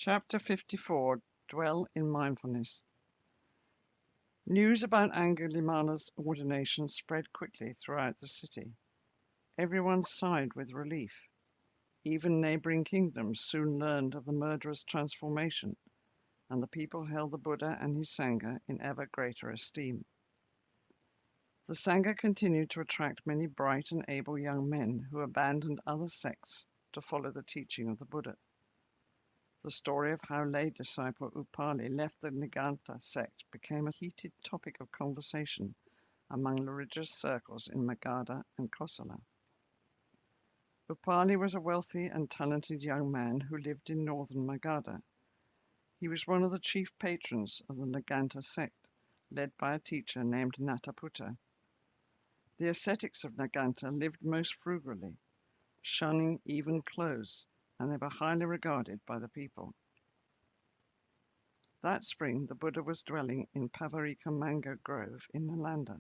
Chapter 54. Dwell in Mindfulness. News about Angulimala's ordination spread quickly throughout the city. Everyone sighed with relief. Even neighboring kingdoms soon learned of the murderous transformation, and the people held the Buddha and his Sangha in ever greater esteem. The Sangha continued to attract many bright and able young men who abandoned other sects to follow the teaching of the Buddha. The story of how lay disciple Upali left the Nigantha sect became a heated topic of conversation among religious circles in Magadha and Kosala. Upali was a wealthy and talented young man who lived in northern Magadha. He was one of the chief patrons of the Nigantha sect, led by a teacher named Nhat. The ascetics of Nigantha lived most frugally, shunning even clothes, and they were highly regarded by the people. That spring the Buddha was dwelling in Pavarika Mango Grove in Nalanda.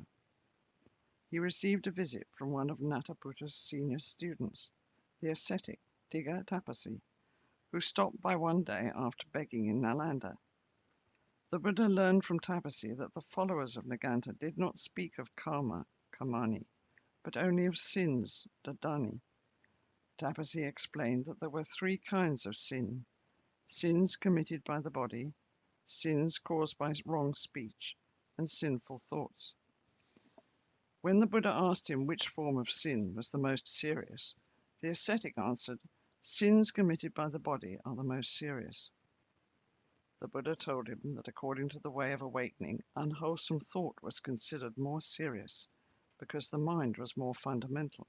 He received a visit from one of Nataputta's senior students, the ascetic Digha Tapasi, who stopped by one day after begging in Nalanda. The Buddha learned from Tapasi that the followers of Nigantha did not speak of karma, kamani, but only of sins, dadani. Tapasi explained that there were three kinds of sin: sins committed by the body, sins caused by wrong speech, and sinful thoughts. When the Buddha asked him which form of sin was the most serious, the ascetic answered, "Sins committed by the body are the most serious." The Buddha told him that according to the way of awakening, unwholesome thought was considered more serious because the mind was more fundamental.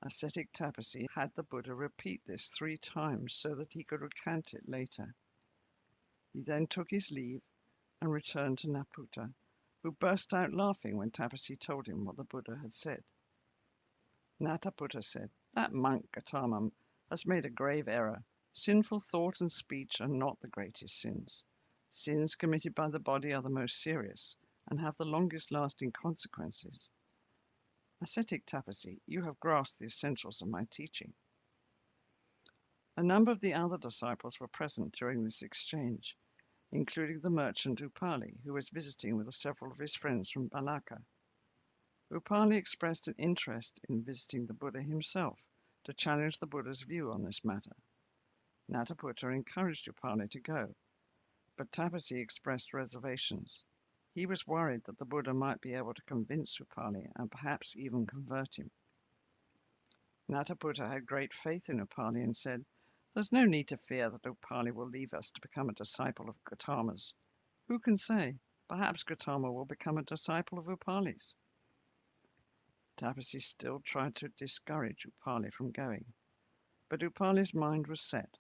Ascetic Tapasi had the Buddha repeat this 3 times so that he could recount it later. He then took his leave and returned to Naputta, who burst out laughing when Tapasi told him what the Buddha had said. Nataputta said, "That monk Gautama has made a grave error. Sinful thought and speech are not the greatest sins. Sins committed by the body are the most serious and have the longest lasting consequences. Ascetic Tapasi, you have grasped the essentials of my teaching." A number of the other disciples were present during this exchange, including the merchant Upali, who was visiting with several of his friends from Balaka. Upali expressed an interest in visiting the Buddha himself to challenge the Buddha's view on this matter. Nataputta encouraged Upali to go, but Tapasi expressed reservations. He was worried that the Buddha might be able to convince Upali and perhaps even convert him. Nataputta had great faith in Upali and said, "There's no need to fear that Upali will leave us to become a disciple of Gautama's. Who can say? Perhaps Gautama will become a disciple of Upali's." Tapasi still tried to discourage Upali from going, but Upali's mind was set.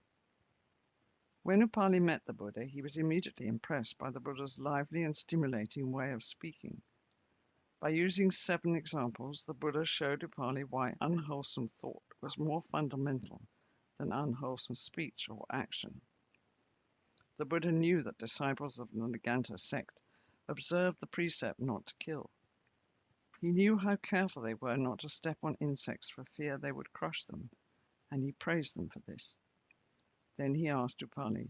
When Upali met the Buddha, he was immediately impressed by the Buddha's lively and stimulating way of speaking. By using 7 examples, the Buddha showed Upali why unwholesome thought was more fundamental than unwholesome speech or action. The Buddha knew that disciples of the Nigantha sect observed the precept not to kill. He knew how careful they were not to step on insects for fear they would crush them, and he praised them for this. Then he asked Upali,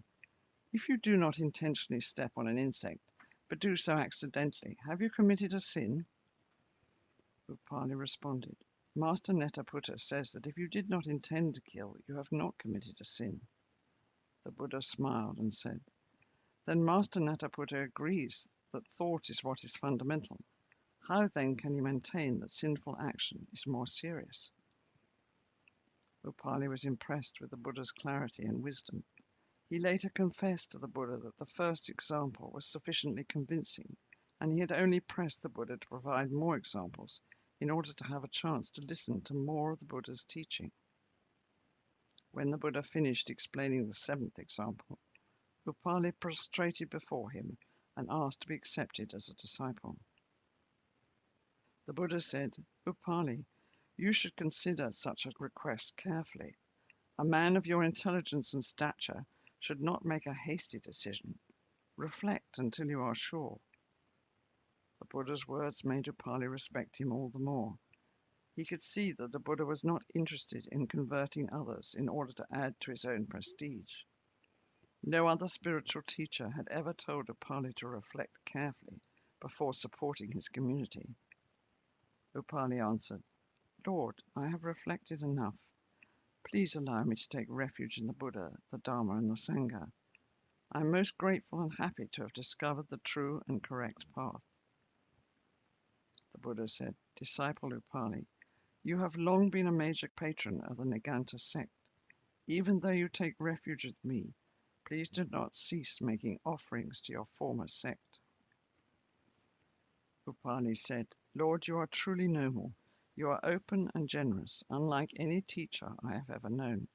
"If you do not intentionally step on an insect, but do so accidentally, have you committed a sin?" Upali responded, "Master Netaputta says that if you did not intend to kill, you have not committed a sin." The Buddha smiled and said, "Then Master Netaputta agrees that thought is what is fundamental. How then can he maintain that sinful action is more serious?" Upali was impressed with the Buddha's clarity and wisdom. He later confessed to the Buddha that the first example was sufficiently convincing, and he had only pressed the Buddha to provide more examples in order to have a chance to listen to more of the Buddha's teaching. When the Buddha finished explaining the 7th example, Upali prostrated before him and asked to be accepted as a disciple. The Buddha said, "Upali, you should consider such a request carefully. A man of your intelligence and stature should not make a hasty decision. Reflect until you are sure." The Buddha's words made Upali respect him all the more. He could see that the Buddha was not interested in converting others in order to add to his own prestige. No other spiritual teacher had ever told Upali to reflect carefully before supporting his community. Upali answered, Lord, I have reflected enough. Please allow me to take refuge in the Buddha, the Dharma, and the Sangha. I am most grateful and happy to have discovered the true and correct path. The Buddha said, Disciple Upali, you have long been a major patron of the Nigantha sect. Even though you take refuge with me, please do not cease making offerings to your former sect. Upali said, Lord, you are truly noble. You are open and generous, unlike any teacher I have ever known.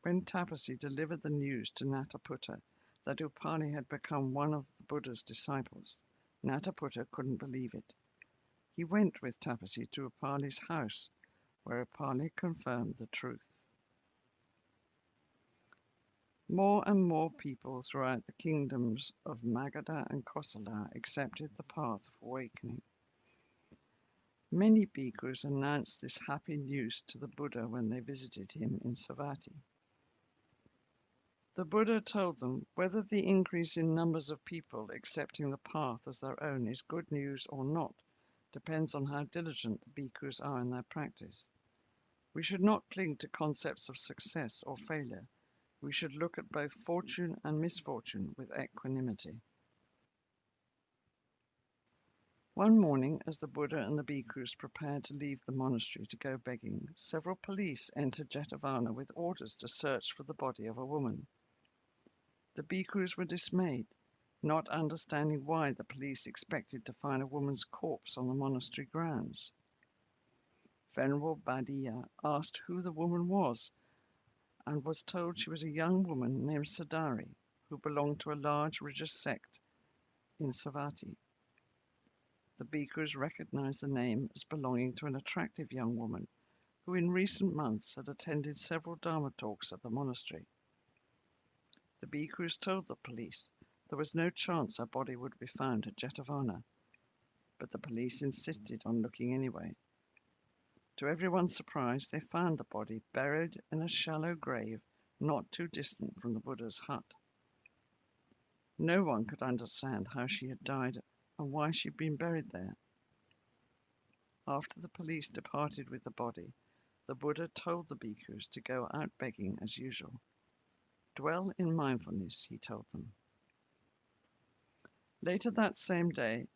When Tapasi delivered the news to Nataputta that Upali had become one of the Buddha's disciples, Nataputta couldn't believe it. He went with Tapasi to Upali's house, where Upali confirmed the truth. More and more people throughout the kingdoms of Magadha and Kosala accepted the path of awakening. Many bhikkhus announced this happy news to the Buddha when they visited him in Savatthi. The Buddha told them whether the increase in numbers of people accepting the path as their own is good news or not depends on how diligent the bhikkhus are in their practice. We should not cling to concepts of success or failure. We should look at both fortune and misfortune with equanimity. One morning, as the Buddha and the bhikkhus prepared to leave the monastery to go begging, several police entered Jetavana with orders to search for the body of a woman. The bhikkhus were dismayed, not understanding why the police expected to find a woman's corpse on the monastery grounds. Venerable Bhaddiya asked who the woman was and was told she was a young woman named Sadari, who belonged to a large religious sect in Savatthi. The bhikkhus recognized the name as belonging to an attractive young woman who in recent months had attended several Dharma talks at the monastery. The bhikkhus told the police there was no chance her body would be found at Jetavana, but the police insisted on looking anyway. To everyone's surprise, they found the body buried in a shallow grave not too distant from the Buddha's hut. No one could understand how she had died and why she'd been buried there. After the police departed with the body, the Buddha told the bhikkhus to go out begging as usual. Dwell in mindfulness, he told them. Later that same day,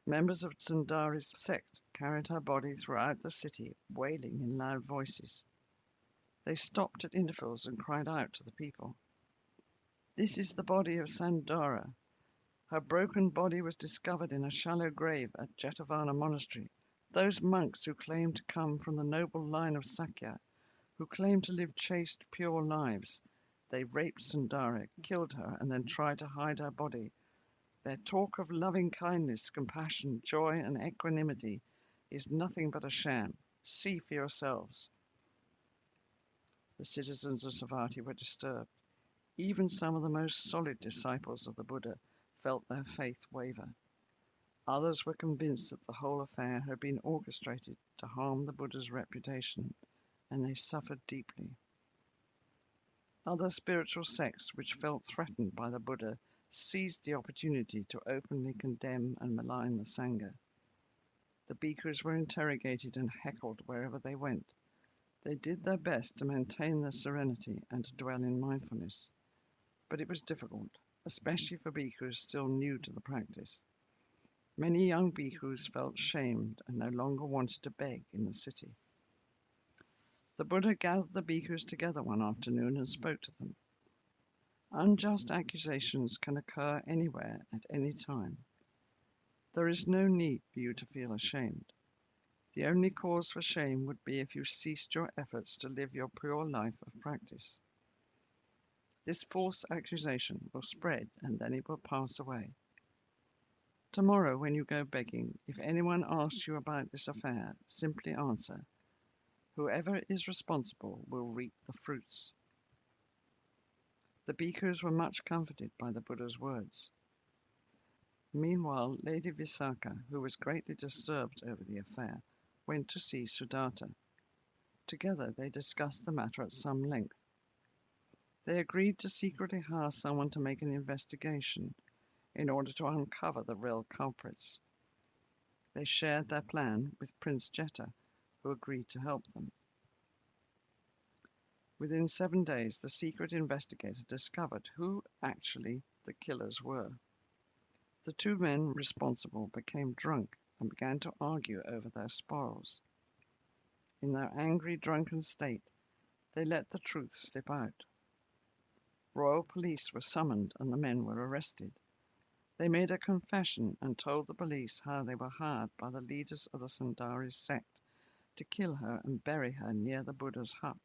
members of Sundari's sect carried her body throughout the city, wailing in loud voices. They stopped at intervals and cried out to the people, This is the body of Sundara. Her broken body was discovered in a shallow grave at Jetavana Monastery. Those monks who claim to come from the noble line of Sakya, who claim to live chaste, pure lives, they raped Sundara, killed her, and then tried to hide her body. Their talk of loving kindness, compassion, joy, and equanimity is nothing but a sham. See for yourselves. The citizens of Savatthi were disturbed. Even some of the most solid disciples of the Buddha felt their faith waver. Others were convinced that the whole affair had been orchestrated to harm the Buddha's reputation, and they suffered deeply. Other spiritual sects which felt threatened by the Buddha seized the opportunity to openly condemn and malign the Sangha. The bhikkhus were interrogated and heckled wherever they went. They did their best to maintain their serenity and to dwell in mindfulness, but it was difficult, especially for bhikkhus still new to the practice. Many young bhikkhus felt shamed and no longer wanted to beg in the city. The Buddha gathered the bhikkhus together one afternoon and spoke to them. Unjust accusations can occur anywhere at any time. There is no need for you to feel ashamed. The only cause for shame would be if you ceased your efforts to live your pure life of practice. This false accusation will spread and then it will pass away. Tomorrow, when you go begging, if anyone asks you about this affair, simply answer, Whoever is responsible will reap the fruits. The bhikkhus were much comforted by the Buddha's words. Meanwhile, Lady Visakha, who was greatly disturbed over the affair, went to see Sudatta. Together they discussed the matter at some length. They agreed to secretly hire someone to make an investigation in order to uncover the real culprits. They shared their plan with Prince Jeta, who agreed to help them. Within 7 days, the secret investigator discovered who actually the killers were. The two men responsible became drunk and began to argue over their spoils. In their angry, drunken state, they let the truth slip out. Royal police were summoned and the men were arrested. They made a confession and told the police how they were hired by the leaders of the Sundari's sect to kill her and bury her near the Buddha's hut.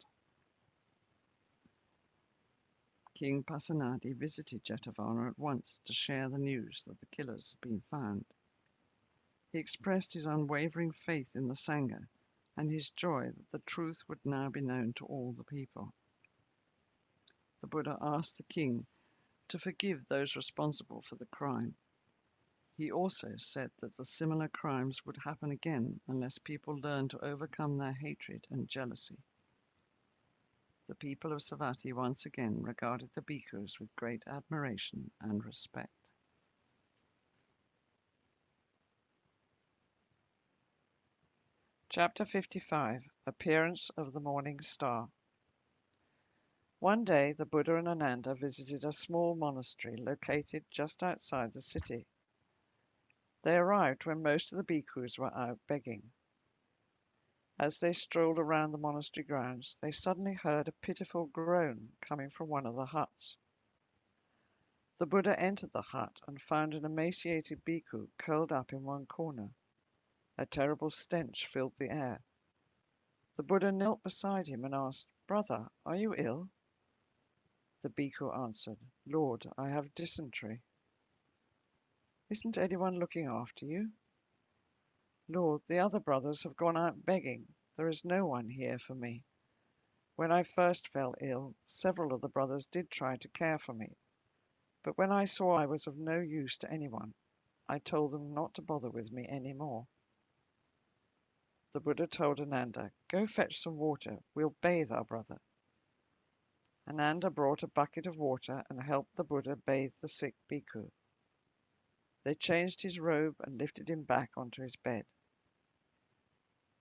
King Pasenadi visited Jetavana at once to share the news that the killers had been found. He expressed his unwavering faith in the Sangha and his joy that the truth would now be known to all the people. The Buddha asked the king to forgive those responsible for the crime. He also said that the similar crimes would happen again unless people learn to overcome their hatred and jealousy. The people of Savatthi once again regarded the bhikkhus with great admiration and respect. Chapter 55. Appearance of the Morning Star. One day the Buddha and Ananda visited a small monastery located just outside the city. They arrived when most of the bhikkhus were out begging. As they strolled around the monastery grounds, they suddenly heard a pitiful groan coming from one of the huts. The Buddha entered the hut and found an emaciated bhikkhu curled up in one corner. A terrible stench filled the air. The Buddha knelt beside him and asked, "Brother, are you ill?" The bhikkhu answered, "Lord, I have dysentery." "Isn't anyone looking after you?" "Lord, the other brothers have gone out begging. There is no one here for me. When I first fell ill, several of the brothers did try to care for me. But when I saw I was of no use to anyone, I told them not to bother with me any more." The Buddha told Ananda, "Go fetch some water. We'll bathe our brother." Ananda brought a bucket of water and helped the Buddha bathe the sick bhikkhu. They changed his robe and lifted him back onto his bed.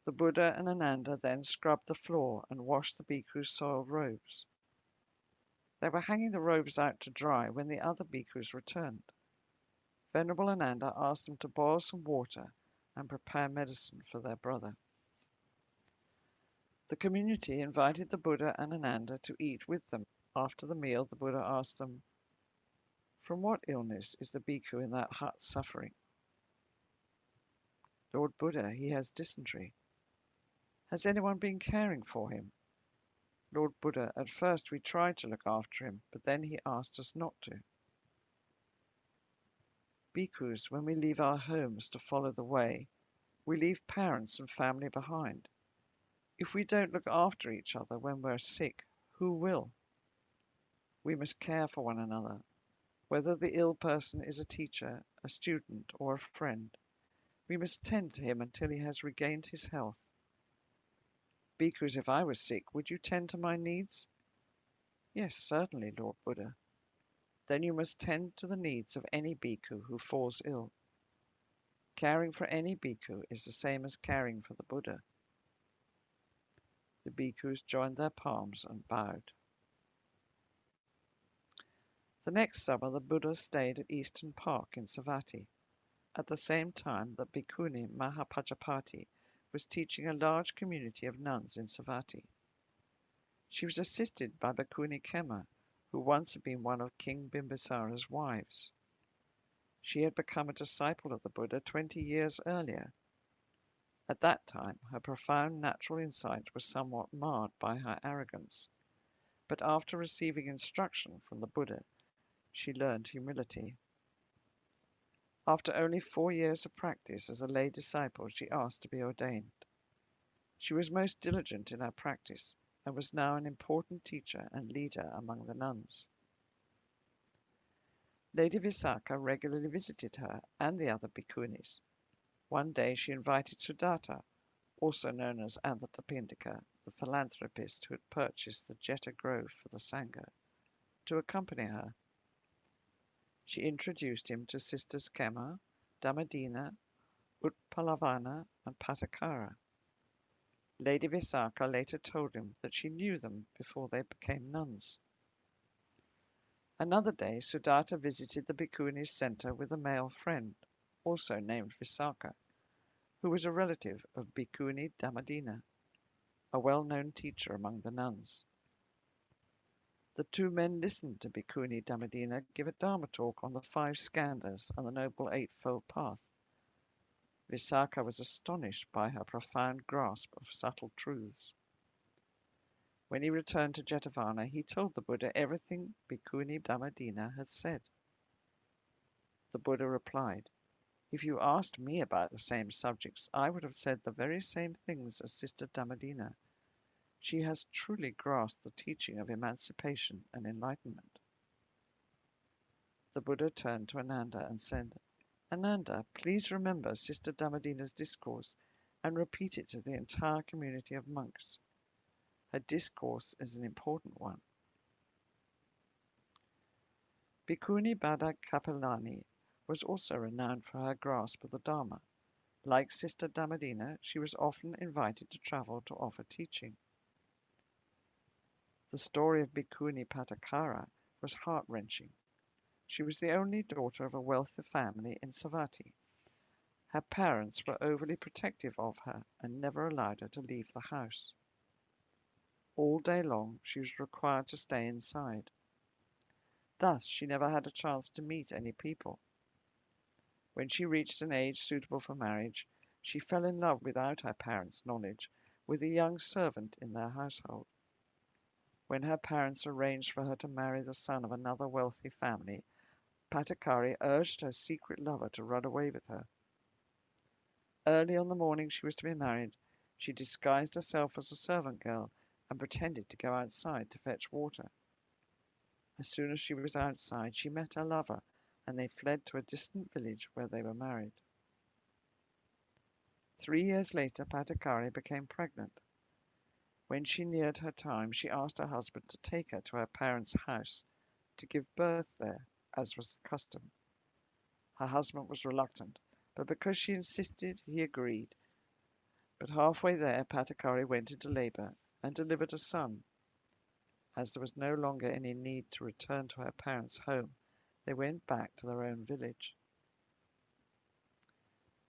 The Buddha and Ananda then scrubbed the floor and washed the bhikkhu's soiled robes. They were hanging the robes out to dry when the other bhikkhus returned. Venerable Ananda asked them to boil some water and prepare medicine for their brother. The community invited the Buddha and Ananda to eat with them. After the meal, the Buddha asked them, "From what illness is the bhikkhu in that hut suffering?" "Lord Buddha, he has dysentery." "Has anyone been caring for him?" "Lord Buddha, at first we tried to look after him, but then he asked us not to." Bhikkhus, when we leave our homes to follow the way, we leave parents and family behind. If we don't look after each other when we're sick, who will? We must care for one another, whether the ill person is a teacher, a student, or a friend. We must tend to him until he has regained his health. Bhikkhus, if I was sick, would you tend to my needs? Yes, certainly, Lord Buddha. Then you must tend to the needs of any bhikkhu who falls ill. Caring for any bhikkhu is the same as caring for the Buddha. The bhikkhus joined their palms and bowed. The next summer the Buddha stayed at Eastern Park in Savatthi. At the same time that Bhikkhuni Mahapajapati was teaching a large community of nuns in Savatthi. She was assisted by Bhikkhuni Khema, who once had been one of King Bimbisara's wives. She had become a disciple of the Buddha 20 years earlier. At that time, her profound natural insight was somewhat marred by her arrogance, but after receiving instruction from the Buddha, she learned humility. After only 4 years of practice as a lay disciple, she asked to be ordained. She was most diligent in her practice and was now an important teacher and leader among the nuns. Lady Visakha regularly visited her and the other bhikkhunis. One day she invited Sudatta, also known as Anthatapindika, the philanthropist who had purchased the Jeta Grove for the Sangha. to accompany her. She introduced him to Sisters Kema, Dhammadinna, Uppalavanna, and Patakara. Lady Visakha later told him that she knew them before they became nuns. Another day, Sudatta visited the Bhikkhunis' center with a male friend, also named Visakha, who was a relative of Bhikkhuni Dhammadinna, a well-known teacher among the nuns. The two men listened to Bhikkhuni Dhammadinna give a Dharma talk on the 5 skandhas and the Noble Eightfold Path. Visakha was astonished by her profound grasp of subtle truths. When he returned to Jetavana, he told the Buddha everything Bhikkhuni Dhammadinna had said. The Buddha replied, "If you asked me about the same subjects, I would have said the very same things as Sister Dhammadinna. She has truly grasped the teaching of emancipation and enlightenment." The Buddha turned to Ananda and said, "Ananda, please remember Sister Dhammadinna's discourse and repeat it to the entire community of monks. Her discourse is an important one." Bhikkhuni Bada Kapilani was also renowned for her grasp of the Dharma. Like Sister Dhammadinna, she was often invited to travel to offer teaching. The story of Bhikkhuni Patakara was heart-wrenching. She was the only daughter of a wealthy family in Savatthi. Her parents were overly protective of her and never allowed her to leave the house. All day long she was required to stay inside. Thus she never had a chance to meet any people. When she reached an age suitable for marriage, she fell in love without her parents' knowledge with a young servant in their household. When her parents arranged for her to marry the son of another wealthy family, Patakari urged her secret lover to run away with her. Early on the morning she was to be married, she disguised herself as a servant girl and pretended to go outside to fetch water. As soon as she was outside, she met her lover, and they fled to a distant village where they were married. 3 years later, Patakari became pregnant. When she neared her time, she asked her husband to take her to her parents' house to give birth there, as was the custom. Her husband was reluctant, but because she insisted, he agreed. But halfway there, Patakari went into labor and delivered a son. As there was no longer any need to return to her parents' home, they went back to their own village.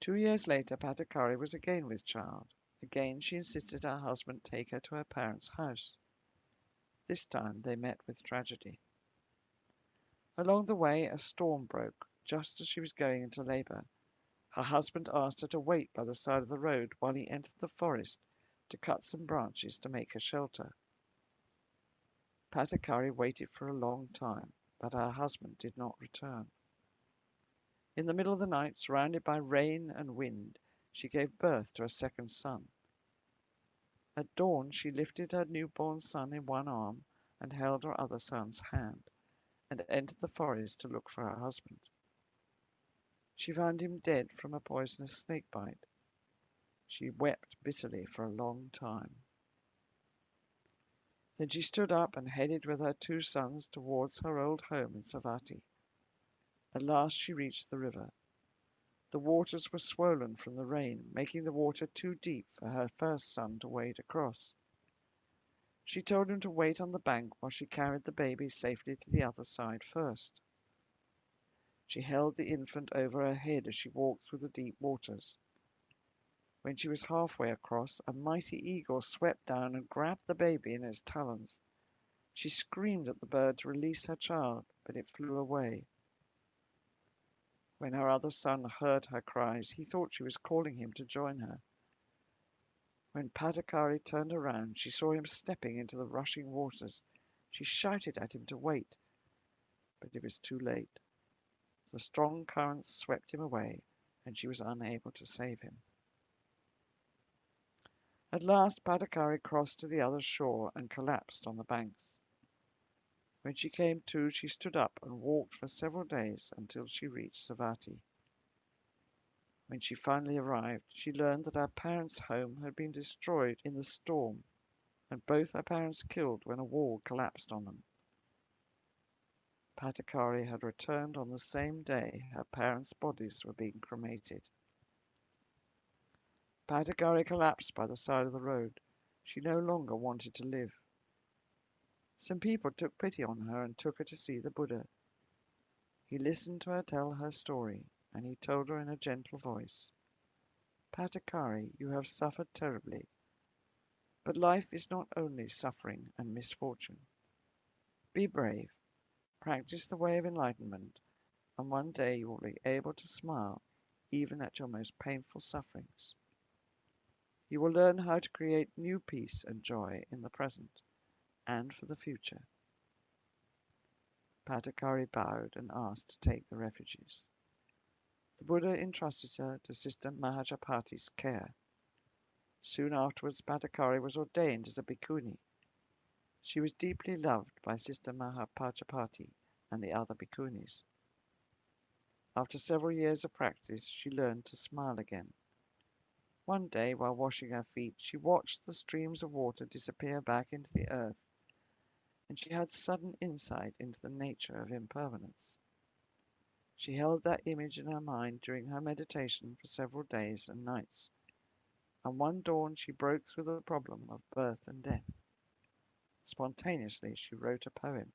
2 years later, Patakari was again with child. Again she insisted her husband take her to her parents' house. This time they met with tragedy. Along the way, a storm broke just as she was going into labor. Her husband asked her to wait by the side of the road while he entered the forest to cut some branches to make a shelter. Patakari waited for a long time, but her husband did not return. In the middle of the night, surrounded by rain and wind, she gave birth to a second son. At dawn, she lifted her newborn son in one arm and held her other son's hand, and entered the forest to look for her husband. She found him dead from a poisonous snake bite. She wept bitterly for a long time. Then she stood up and headed with her 2 sons towards her old home in Savatthi. At last she reached the river. The waters were swollen from the rain, making the water too deep for her first son to wade across. She told him to wait on the bank while she carried the baby safely to the other side first. She held the infant over her head as she walked through the deep waters. When she was halfway across, a mighty eagle swept down and grabbed the baby in its talons. She screamed at the bird to release her child, but it flew away. When her other son heard her cries, he thought she was calling him to join her. When Patakari turned around, she saw him stepping into the rushing waters. She shouted at him to wait, but it was too late. The strong currents swept him away, and she was unable to save him. At last, Patakari crossed to the other shore and collapsed on the banks. When she came to, she stood up and walked for several days until she reached Savatthi. When she finally arrived, she learned that her parents' home had been destroyed in the storm, and both her parents killed when a wall collapsed on them. Patakara had returned on the same day her parents' bodies were being cremated. Patakara collapsed by the side of the road. She no longer wanted to live. Some people took pity on her and took her to see the Buddha. He listened to her tell her story, and he told her in a gentle voice, "Patakari, you have suffered terribly, but life is not only suffering and misfortune. Be brave, practice the way of enlightenment, and one day you will be able to smile even at your most painful sufferings. You will learn how to create new peace and joy in the present and for the future." Patakari bowed and asked to take the refugees. The Buddha entrusted her to Sister Mahajapati's care. Soon afterwards, Patakari was ordained as a bhikkhuni. She was deeply loved by Sister Mahajapati and the other bhikkhunis. After several years of practice, she learned to smile again. One day, while washing her feet, she watched the streams of water disappear back into the earth, and she had sudden insight into the nature of impermanence. She held that image in her mind during her meditation for several days and nights, and one dawn she broke through the problem of birth and death. Spontaneously, she wrote a poem.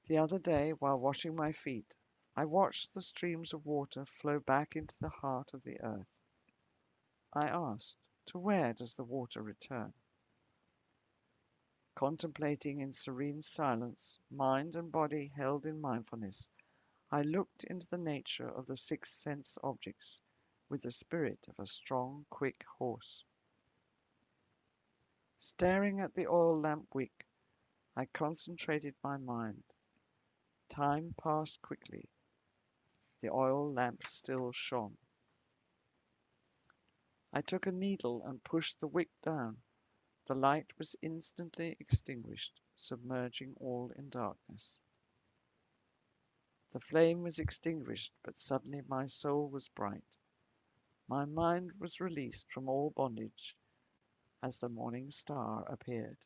The other day, while washing my feet, I watched the streams of water flow back into the heart of the earth. I asked, to where does the water return? Contemplating in serene silence, mind and body held in mindfulness, I looked into the nature of the six sense objects with the spirit of a strong, quick horse. Staring at the oil lamp wick, I concentrated my mind. Time passed quickly. The oil lamp still shone. I took a needle and pushed the wick down. The light was instantly extinguished, submerging all in darkness. The flame was extinguished, but suddenly my soul was bright. My mind was released from all bondage as the morning star appeared.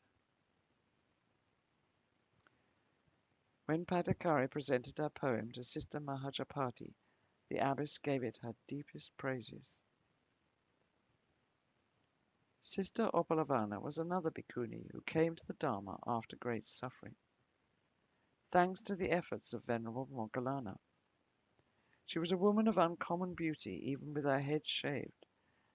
When Patakari presented her poem to Sister Mahajapati, the abbess gave it her deepest praises. Sister Uppalavanna was another bhikkhuni who came to the Dharma after great suffering, thanks to the efforts of Venerable Moggallana. She was a woman of uncommon beauty, even with her head shaved.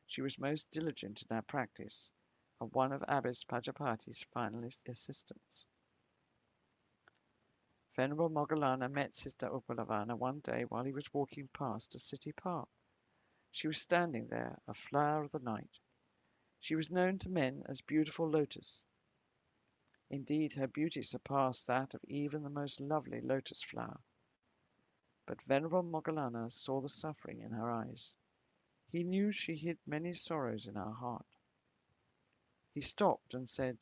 She was most diligent in her practice, and one of Abbess Pajapati's finalist assistants. Venerable Moggallana met Sister Uppalavanna one day while he was walking past a city park. She was standing there, a flower of the night. She was known to men as beautiful Lotus. Indeed, her beauty surpassed that of even the most lovely lotus flower. But Venerable Moggallana saw the suffering in her eyes. He knew she hid many sorrows in her heart. He stopped and said,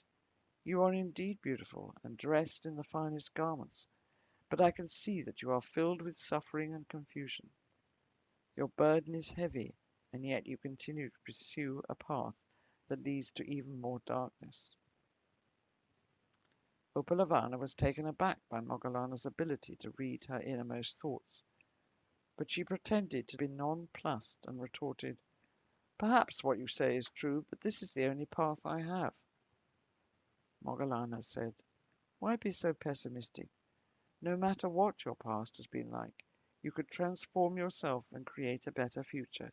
"You are indeed beautiful and dressed in the finest garments, but I can see that you are filled with suffering and confusion. Your burden is heavy, and yet you continue to pursue a path that leads to even more darkness." Uppalavanna was taken aback by Moggallana's ability to read her innermost thoughts, but she pretended to be nonplussed and retorted, "Perhaps what you say is true, but this is the only path I have." Moggallana said, "Why be so pessimistic? No matter what your past has been like, you could transform yourself and create a better future.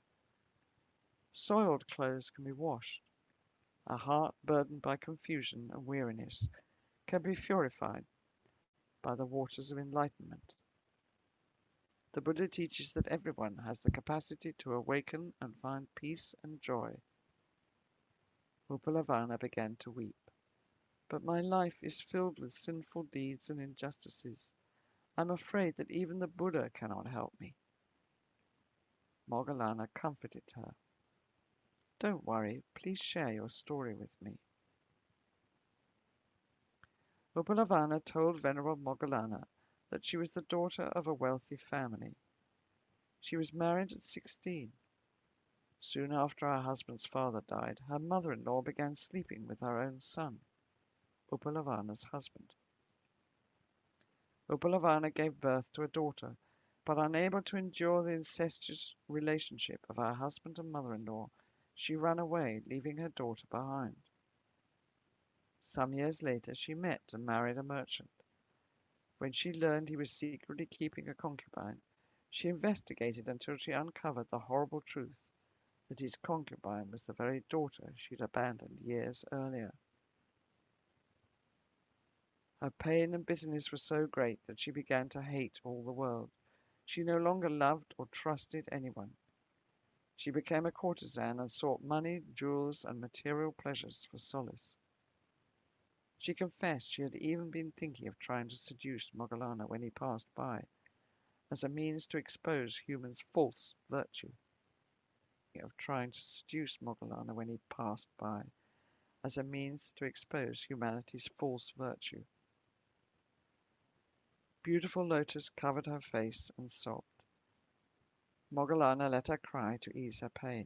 Soiled clothes can be washed. A heart burdened by confusion and weariness can be purified by the waters of enlightenment. The Buddha teaches that everyone has the capacity to awaken and find peace and joy." Uppalavanna began to weep. "But my life is filled with sinful deeds and injustices. I'm afraid that even the Buddha cannot help me." Moggallana comforted her. "Don't worry, please share your story with me." Uppalavanna told Venerable Moggallana that she was the daughter of a wealthy family. She was married at 16. Soon after her husband's father died, her mother-in-law began sleeping with her own son, Uppalavanna's husband. Uppalavanna gave birth to a daughter, but unable to endure the incestuous relationship of her husband and mother-in-law, she ran away, leaving her daughter behind. Some years later she met and married a merchant. When she learned he was secretly keeping a concubine, she investigated until she uncovered the horrible truth that his concubine was the very daughter she'd abandoned years earlier. Her pain and bitterness were so great that she began to hate all the world. She no longer loved or trusted anyone. She became a courtesan and sought money, jewels, and material pleasures for solace. She confessed she had even been thinking of trying to seduce Moggallana when he passed by, as a means to expose humans' false virtue. Of trying to seduce Moggallana when he passed by, as a means to expose humanity's false virtue. Beautiful Lotus covered her face and sobbed. Moggallana let her cry to ease her pain.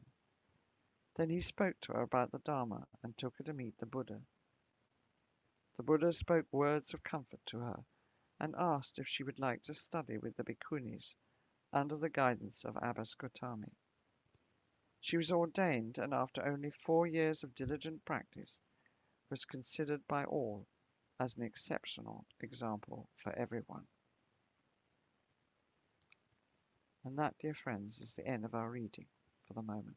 Then he spoke to her about the Dharma and took her to meet the Buddha. The Buddha spoke words of comfort to her and asked if she would like to study with the Bhikkhunis under the guidance of Abbess Gotami. She was ordained and after only 4 years of diligent practice was considered by all as an exceptional example for everyone. And that, dear friends, is the end of our reading for the moment.